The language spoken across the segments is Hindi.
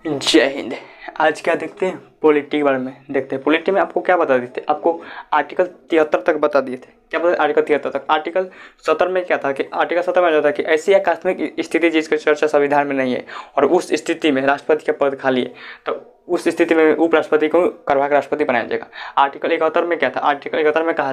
जय हिंद। आज क्या देखते हैं, पॉलिटी के बारे में देखते हैं। पॉलिटी में आपको क्या बता देते हैं, आपको आर्टिकल 73 तक बता दिए थे। क्या बता, आर्टिकल 73 तक। आर्टिकल 70 में क्या था कि आर्टिकल 70 में आता था कि ऐसी आकस्मिक स्थिति जिसकी चर्चा संविधान में नहीं है और उस स्थिति में राष्ट्रपति का पद खाली है तो उस स्थिति में उपराष्ट्रपति को करवा के राष्ट्रपति बनाया जाएगा। आर्टिकल 71 में क्या था, आर्टिकल 71 में कहा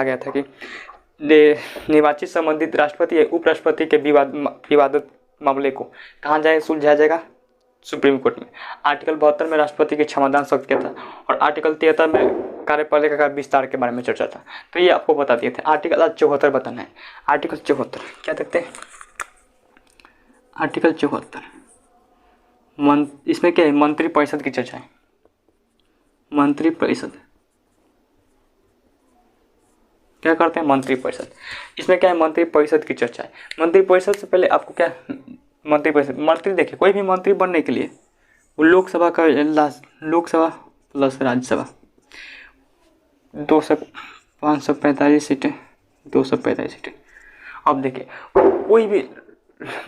गया था कि निर्वाचित संबंधित राष्ट्रपति या उपराष्ट्रपति के विवादित मामले को कहाँ जाए सुलझाया जाएगा, सुप्रीम कोर्ट में। आर्टिकल 72 में राष्ट्रपति की क्षमादान शक्ति क्या था और आर्टिकल 73 में कार्यपालिका का विस्तार के बारे में चर्चा था। तो ये आपको बता दिए थे। आर्टिकल 74 बताना है। आर्टिकल 74 क्या देखते हैं, आर्टिकल 74 इसमें क्या है, मंत्री परिषद की चर्चा है। मंत्री परिषद क्या करते हैं, मंत्री परिषद। इसमें क्या है, मंत्री परिषद की चर्चा है। मंत्री परिषद से पहले आपको क्या, मंत्री परिषद, मंत्री देखिए कोई भी मंत्री बनने के लिए वो लोकसभा का लोकसभा प्लस राज्यसभा 545 सीटें, 245 सीटें। अब देखिए कोई भी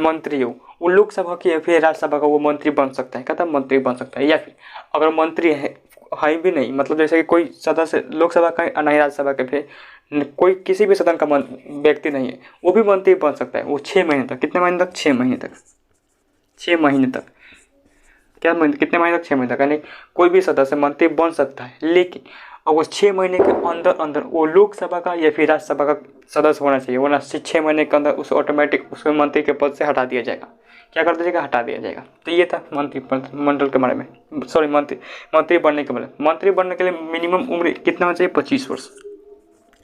मंत्री हो वो लोकसभा की या फिर राज्यसभा का वो मंत्री बन सकता है, कहता मंत्री बन सकता है। या फिर अगर मंत्री है भी नहीं, मतलब जैसे कि कोई सदस्य लोकसभा का नहीं राज्यसभा के फिर कोई किसी भी सदन का व्यक्ति नहीं है वो भी मंत्री बन सकता है। वो 6 महीने तक, कितने महीने तक, 6 महीने तक, 6 महीने तक, क्या महीने, कितने महीने तक, 6 महीने तक। यानी कोई भी सदस्य मंत्री बन सकता है, लेकिन और वो 6 महीने के अंदर अंदर वो लोकसभा का या फिर राज्यसभा का सदस्य होना चाहिए, वरना 6 महीने के अंदर उसे ऑटोमेटिक उसको मंत्री के पद से हटा दिया जाएगा। क्या कर दिया जाएगा, हटा दिया जाएगा। तो ये था मंत्रिमंडल के बारे में, सॉरी मंत्री बनने के बारे में। मंत्री बनने के लिए मिनिमम उम्र कितना होना चाहिए, 25 वर्ष।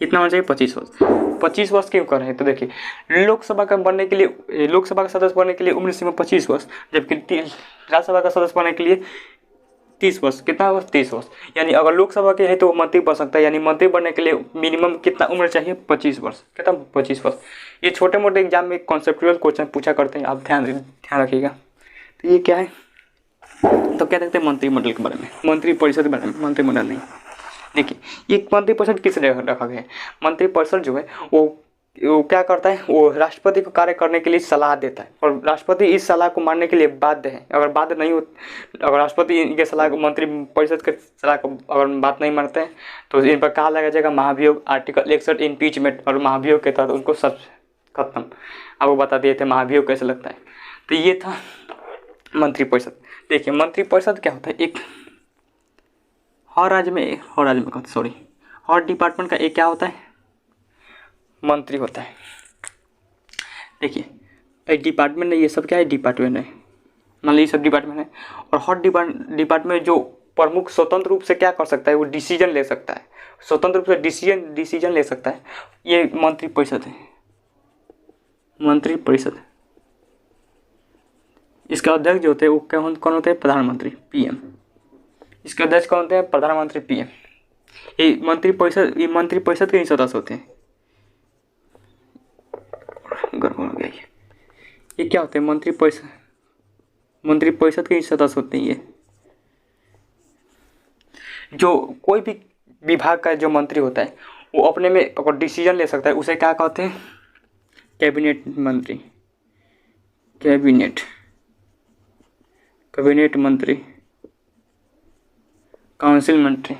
कितना होना चाहिए, 25 वर्ष। 25 वर्ष क्यों कर रहे हैं, तो देखिए लोकसभा का बनने के लिए, लोकसभा का सदस्य बनने के लिए उम्र सीमा 25 वर्ष, जबकि राज्यसभा का सदस्य बनने के लिए 30 वर्ष। कितना वर्ष, 30 वर्ष। यानी अगर लोकसभा के है तो मंत्री बन सकता है, यानी मंत्री बनने के लिए मिनिमम कितना उम्र चाहिए, 25 वर्ष। कितना, 25 वर्ष। ये छोटे मोटे एग्जाम में कॉन्सेप्चुअल क्वेश्चन पूछा करते हैं, आप ध्यान रखिएगा। तो ये क्या है, तो क्या देखते हैं मंत्रिमंडल के बारे में, मंत्री परिषद के बारे में, मंत्रिमंडल नहीं। देखिए ये मंत्री परिषद किस रखा गया है, मंत्री परिषद जो है वो क्या करता है, वो राष्ट्रपति को कार्य करने के लिए सलाह देता है और राष्ट्रपति इस सलाह को मानने के लिए बाध्य है। अगर बाध्य नहीं हो, अगर राष्ट्रपति इनके सलाह को, मंत्री परिषद के सलाह को अगर बात नहीं मानते हैं तो इन पर कहा लगा जाएगा महाभियोग। आर्टिकल 61 इम्पीचमेंट और महाभियोग के तहत उनको सब खत्म। आपको बता दिए थे महाभियोग कैसे लगता है। तो ये था मंत्री परिषद। देखिए मंत्री परिषद क्या होता है, एक हर राज्य में सॉरी हर डिपार्टमेंट का एक क्या होता है, मंत्री होता है। देखिए एक डिपार्टमेंट है, ये सब क्या है, डिपार्टमेंट है, मान लीजिए सब डिपार्टमेंट है। और हर डिपार्टमेंट जो प्रमुख स्वतंत्र रूप से क्या कर सकता है, वो डिसीजन ले सकता है, स्वतंत्र रूप से डिसीजन ले सकता है। ये मंत्री परिषद है, मंत्री परिषद। इसका अध्यक्ष जो होते हैं वो कौन होते हैं, प्रधानमंत्री, पीएम। इसके अध्यक्ष कौन होते हैं, प्रधानमंत्री, पीएम। ये मंत्री परिषद के ही सदस्य होते हैं। गड़बड़ हो गया ये क्या होते हैं, मंत्री परिषद के ही सदस्य होते हैं। ये जो कोई भी विभाग का जो मंत्री होता है वो अपने में अगर डिसीजन ले सकता है, उसे क्या कहते हैं, कैबिनेट मंत्री, कैबिनेट मंत्री, काउंसिल मंत्री,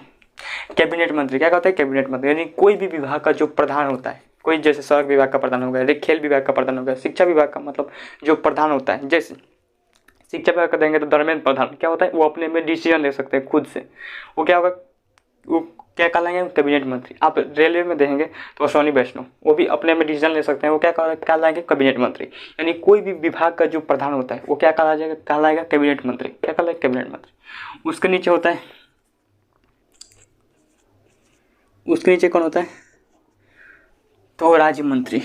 कैबिनेट मंत्री। क्या कहते हैं, कैबिनेट मंत्री। यानी कोई भी विभाग का जो प्रधान होता है, कोई जैसे सड़क विभाग का प्रधान हो गया, खेल विभाग का प्रधान हो गया, शिक्षा विभाग का मतलब जो प्रधान होता है, जैसे शिक्षा विभाग का देंगे तो धर्मेंद्र प्रधान क्या होता है, वो अपने में डिसीजन ले सकते हैं खुद से। वो क्या होगा, वो क्या कहलाएंगे, कैबिनेट मंत्री। आप रेलवे में देखेंगे तो अश्विनी वैष्णव, वो भी अपने में डिसीजन ले सकते हैं, वो क्या कहलाएंगे, कैबिनेट मंत्री। यानी कोई भी विभाग का जो प्रधान होता है वो क्या कहलाएगा, कैबिनेट मंत्री। क्या कहलाएगा, कैबिनेट मंत्री। उसके नीचे होता है, उसके नीचे कौन होता है, तो राज्य मंत्री।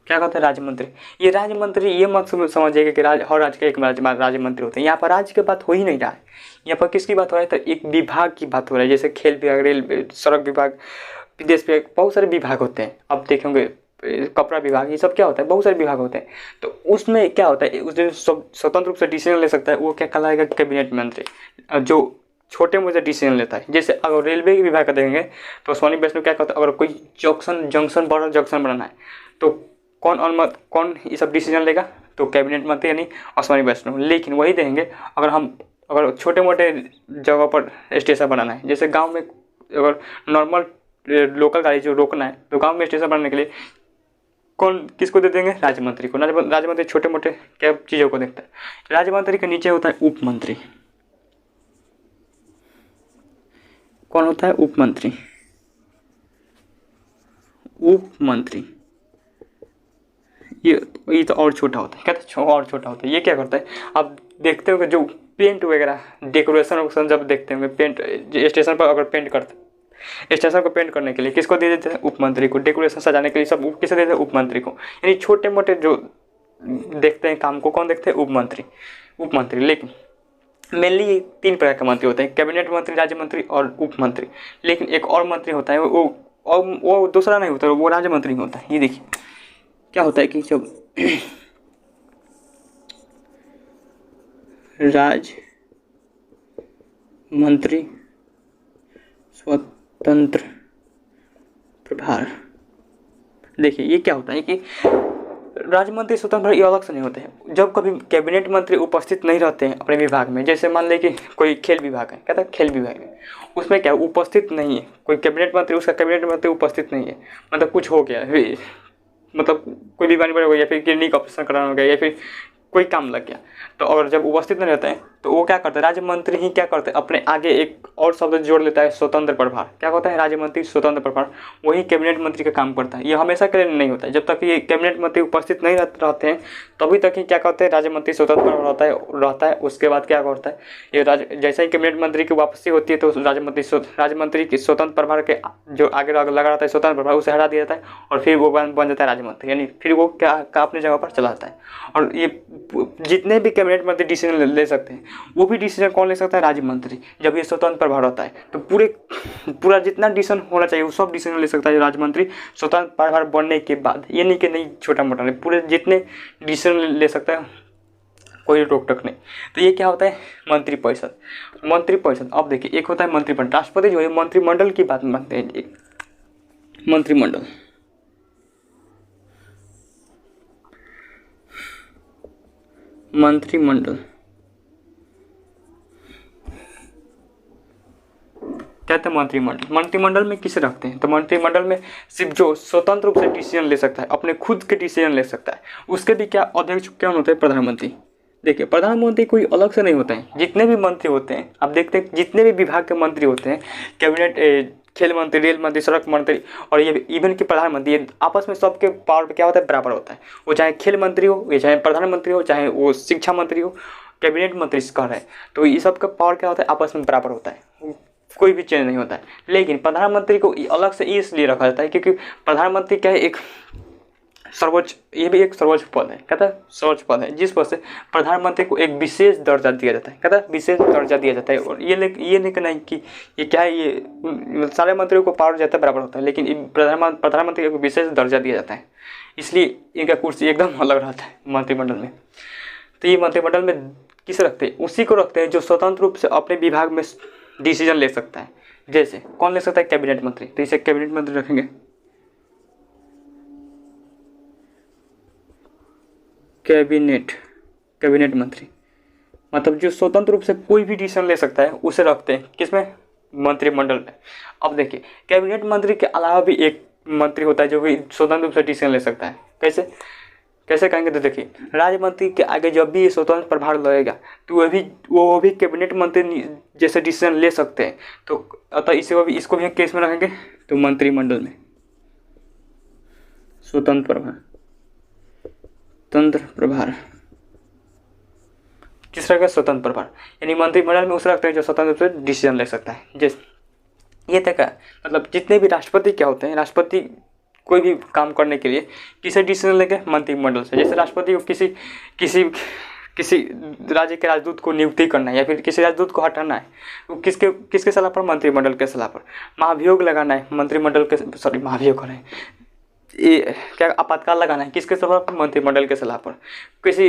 क्या कहते हैं, राज्य मंत्री। ये राज्य मंत्री ये मत समझिएगा कि हर राज्य का एक राज्य मंत्री होते हैं। यहाँ पर राज्य की बात हो ही नहीं रहा है, यहाँ पर किसकी बात हो रहा है, तो एक विभाग की बात हो रहा है। जैसे खेल विभाग, रेल, सड़क विभाग, विदेश विभाग, बहुत सारे विभाग होते हैं। अब देखेंगे कपड़ा विभाग, ये सब क्या होता है, बहुत सारे विभाग होते हैं। तो उसमें क्या होता है, उस स्वतंत्र रूप से डिसीजन ले सकता है, वो क्या कहलाएगा, कैबिनेट मंत्री। जो छोटे मोटे डिसीजन लेता है, जैसे अगर रेलवे के विभाग का देखेंगे तो अश्विनी वैष्णव क्या कहता है, अगर कोई जंक्शन बड़ा जंक्शन बनाना है तो कौन ये सब डिसीजन लेगा? तो कैबिनेट मंत्री यानी अश्विनी वैष्णव। लेकिन वही देंगे अगर छोटे मोटे जगह पर स्टेशन बनाना है, जैसे गांव में अगर नॉर्मल लोकल गाड़ी जो रोकना है, तो गांव में स्टेशन बनाने के लिए किसको दे देंगे? राज्य मंत्री को। राज्य मंत्री छोटे मोटे क्या चीज़ों को देखता है। राज्य मंत्री के नीचे होता है उप मंत्री। कौन होता है? उप मंत्री। उप मंत्री ये तो और छोटा होता है। कहते हैं और छोटा होता है। ये क्या करता है? आप देखते हो कि जो पेंट वगैरह डेकोरेशन जब देखते होंगे, पेंट स्टेशन पर अगर पेंट करते, स्टेशन को पेंट करने के लिए किसको दे देते हैं? उप मंत्री को। डेकोरेशन सजाने के लिए सब किसे देते हैं? उप मंत्री को। यानी छोटे मोटे जो देखते हैं काम को कौन देखते हैं? उप मंत्री। लेकिन मेनली ये 3 प्रकार के मंत्री होते हैं, कैबिनेट मंत्री, राज्य मंत्री और उप मंत्री। लेकिन एक और मंत्री होता है, वो दूसरा नहीं होता, वो राज्य मंत्री होता है। ये देखिए क्या होता है कि जब राज्य मंत्री स्वतंत्र प्रभार, देखिए ये क्या होता है कि राज्य मंत्री स्वतंत्र ये अलग से नहीं होते हैं। जब कभी कैबिनेट मंत्री उपस्थित नहीं रहते हैं अपने विभाग में, जैसे मान लें कि कोई खेल विभाग है, कहता है खेल विभाग है, उसमें क्या उपस्थित नहीं है कोई कैबिनेट मंत्री, उसका कैबिनेट मंत्री उपस्थित नहीं है, मतलब कुछ हो गया, मतलब कोई बीमारी बढ़ गई या फिर किडनी का ऑपरेशन कराना हो गया या फिर कोई काम लग गया, तो और जब उपस्थित नहीं रहते हैं तो वो क्या करते हैं? राज्य मंत्री ही क्या करते हैं? अपने आगे एक और शब्द जोड़ लेता है, स्वतंत्र प्रभार। क्या होता है? राज्य मंत्री स्वतंत्र प्रभार। वही कैबिनेट मंत्री का काम करता है। ये हमेशा के लिए नहीं होता है। जब तक ये कैबिनेट मंत्री उपस्थित नहीं रहते हैं तभी तक ही क्या करते हैं? राज्य मंत्री स्वतंत्र प्रभार रहता है। उसके बाद क्या करता है? ये जैसे ही कैबिनेट मंत्री की वापसी होती है तो राज्य मंत्री की स्वतंत्र प्रभार के जो आगे लगा रहता है स्वतंत्र प्रभार, उसे हटा दिया जाता है और फिर वो बन जाता है राज्य मंत्री। यानी फिर वो क्या अपनी जगह पर चला जाता है। और ये जितने भी कैबिनेट मंत्री डिसीजन ले सकते हैं, वो भी डिसीजन कौन ले सकता है? राज्य मंत्री। जब ये स्वतंत्र प्रभार होता है तो पूरा जितना डिसीजन होना चाहिए वो सब डिसीजन ले सकता है राज्य मंत्री स्वतंत्र प्रभार बनने के बाद। ये नहीं कि नहीं छोटा मोटा नहीं, पूरे जितने डिसीजन ले सकता है, कोई रोक टोक नहीं। तो ये क्या होता है? मंत्रिपरिषद। अब देखिए एक होता है मंत्रिमंडल। राष्ट्रपति जो है मंत्रिमंडल की बात मानते हैं। एक मंत्रिमंडल, कहते हैं मंत्रिमंडल में किसे रखते हैं? तो मंत्रिमंडल में सिर्फ जो स्वतंत्र रूप से डिसीजन ले सकता है, अपने खुद के डिसीजन ले सकता है, उसके भी क्या अध्यक्ष कौन होते हैं? प्रधानमंत्री। देखिए प्रधानमंत्री कोई अलग से नहीं होता है। जितने भी मंत्री होते हैं आप देखते हैं, जितने भी विभाग के मंत्री होते हैं, कैबिनेट, खेल मंत्री, रेल मंत्री, सड़क मंत्री और ये इवन के प्रधानमंत्री, ये आपस में सबके पावर क्या होता है? बराबर होता है। वो चाहे खेल मंत्री हो, ये चाहे प्रधानमंत्री हो, चाहे वो शिक्षा मंत्री हो, कैबिनेट मंत्री कह रहे हैं, तो ये सब का पावर क्या होता है? आपस में बराबर होता है, कोई भी चेंज नहीं होता है। लेकिन प्रधानमंत्री को अलग से इसलिए रखा जाता है क्योंकि प्रधानमंत्री क्या है? एक सर्वोच्च, ये भी एक सर्वोच्च पद है। कहता है सर्वोच्च पद है, जिस पद से प्रधानमंत्री को एक विशेष दर्जा दिया जाता है। कहता है विशेष दर्जा दिया जाता है। और ये नहीं कि ये क्या है, ये सारे मंत्रियों को पावर जाता है बराबर होता है, लेकिन प्रधानमंत्री को विशेष दर्जा दिया जाता है, इसलिए इनका कुर्सी एकदम अलग रहता है मंत्रिमंडल में। तो ये मंत्रिमंडल में किसे रखते हैं? उसी को रखते हैं जो स्वतंत्र रूप से अपने विभाग में डिसीजन ले सकता है। जैसे कौन ले सकता है? कैबिनेट मंत्री। तो इसे कैबिनेट मंत्री रखेंगे। कैबिनेट मंत्री मतलब जो स्वतंत्र रूप से कोई भी डिसीजन ले सकता है उसे रखते हैं किसमें? मंत्रिमंडल में। अब देखिए कैबिनेट मंत्री के अलावा भी एक मंत्री होता है जो कि स्वतंत्र रूप से डिसीजन ले सकता है। कैसे कहेंगे? तो देखिए राज्य मंत्री के आगे जब भी ये स्वतंत्र प्रभार लगेगा तो वो भी कैबिनेट मंत्री जैसे डिसीजन ले सकते हैं। तो अतः इसको भी केस में रखेंगे तो मंत्रिमंडल में स्वतंत्र प्रभार किस तरह का? स्वतंत्र प्रभार। यानी मंत्रिमंडल में उस रखते हैं जो स्वतंत्र रूप से डिसीजन ले सकता है। जैसे ये तक है, मतलब जितने भी राष्ट्रपति क्या होते हैं, राष्ट्रपति कोई भी काम करने के लिए किसे डिसीजन लेंगे? मंत्रिमंडल से। जैसे राष्ट्रपति को किसी राज्य के राजदूत को नियुक्ति करना है या फिर किसी राजदूत को हटाना है, तो किसके सलाह पर? मंत्रिमंडल के सलाह पर। महाभियोग लगाना है मंत्रिमंडल के, महाभियोग करें, ये क्या आपातकाल लगाना है किसके सलाह पर? मंत्रिमंडल के सलाह पर। किसी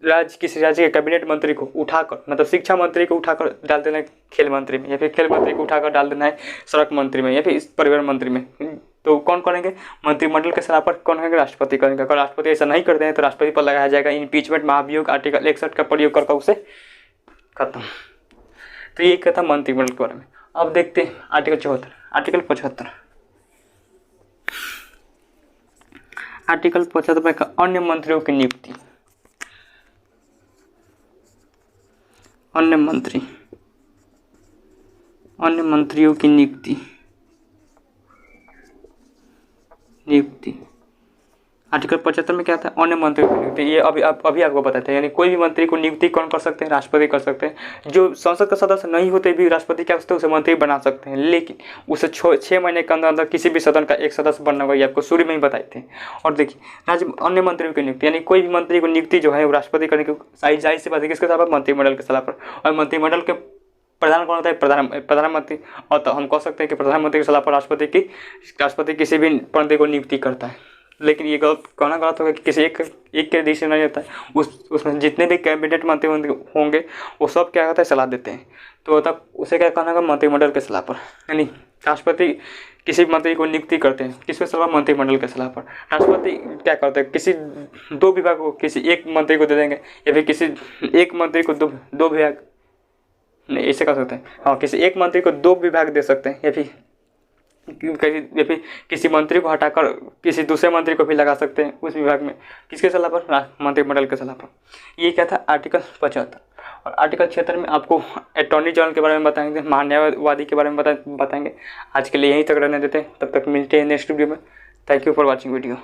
राज्य के कैबिनेट मंत्री को उठाकर, मतलब शिक्षा मंत्री को उठाकर डाल देना है खेल मंत्री में, या फिर खेल मंत्री को उठाकर डाल देना है सड़क मंत्री में या फिर परिवहन मंत्री में, तो कौन करेंगे? मंत्रिमंडल के सलाह पर कौन करेंगे? राष्ट्रपति करेंगे। अगर राष्ट्रपति ऐसा नहीं करते हैं तो राष्ट्रपति पर लगाया जाएगा इम्पीचमेंट महाभियोग, आर्टिकल 61 का प्रयोग कर उसे खत्म। तो ये क्या था मंत्रिमंडल के बारे में। अब देखते हैं आर्टिकल 74, आर्टिकल 75। आर्टिकल 75 का अन्य मंत्रियों की नियुक्ति। अन्य मंत्रियों की नियुक्ति आर्टिकल 75 में क्या था? अन्य मंत्रियों की नियुक्ति। ये अभी आपको बताते हैं, यानी कोई भी मंत्री को नियुक्ति कौन कर सकते हैं? राष्ट्रपति कर सकते हैं। जो संसद का सदस्य नहीं होते भी राष्ट्रपति क्या कर सकते हैं? उसे मंत्री बना सकते हैं, लेकिन उसे 6 महीने के अंदर किसी भी सदन का एक सदस्य बनना होगा। ये आपको शुरू में ही बताए थे। और देखिए राज्य अन्य मंत्रियों की नियुक्ति, यानी कोई भी मंत्री को नियुक्ति जो है वो राष्ट्रपति करने की जाहिर सी बात है किसके सलाह पर? मंत्रिमंडल के सलाह पर। और मंत्रिमंडल के प्रधान कौन होता है? प्रधानमंत्री। और तो हम कह सकते हैं कि प्रधानमंत्री की सलाह पर राष्ट्रपति किसी भी मंत्री को नियुक्ति करता है। लेकिन ये कहना गलत होगा कि किसी एक के डिसीजन नहीं होता है। उसमें जितने भी कैबिनेट मंत्री होंगे वो सब क्या होता है? सलाह देते हैं। तो तब उसे क्या कहना होगा? मंत्रिमंडल के सलाह पर। यानी राष्ट्रपति किसी मंत्री को नियुक्ति करते हैं, किस पे सलाह? मंत्रिमंडल के सलाह पर। राष्ट्रपति क्या करते हैं? किसी 2 विभाग को किसी एक मंत्री को दे देंगे, या फिर किसी एक मंत्री को दो विभाग, नहीं ऐसे कर सकते हैं। हाँ, किसी एक मंत्री को 2 विभाग दे सकते हैं, या फिर किसी मंत्री को हटाकर किसी दूसरे मंत्री को भी लगा सकते हैं उस विभाग में। किसके सलाह पर? मंत्रिमंडल के सलाह पर। ये क्या था? आर्टिकल 75। और आर्टिकल 76 में आपको अटॉर्नी जनरल के बारे में बताएंगे, महान्यायवादी के बारे में बताएंगे। आज के लिए यहीं तक रहने देते हैं, तब तक मिलते हैं नेक्स्ट वीडियो में। Thank you for watching video.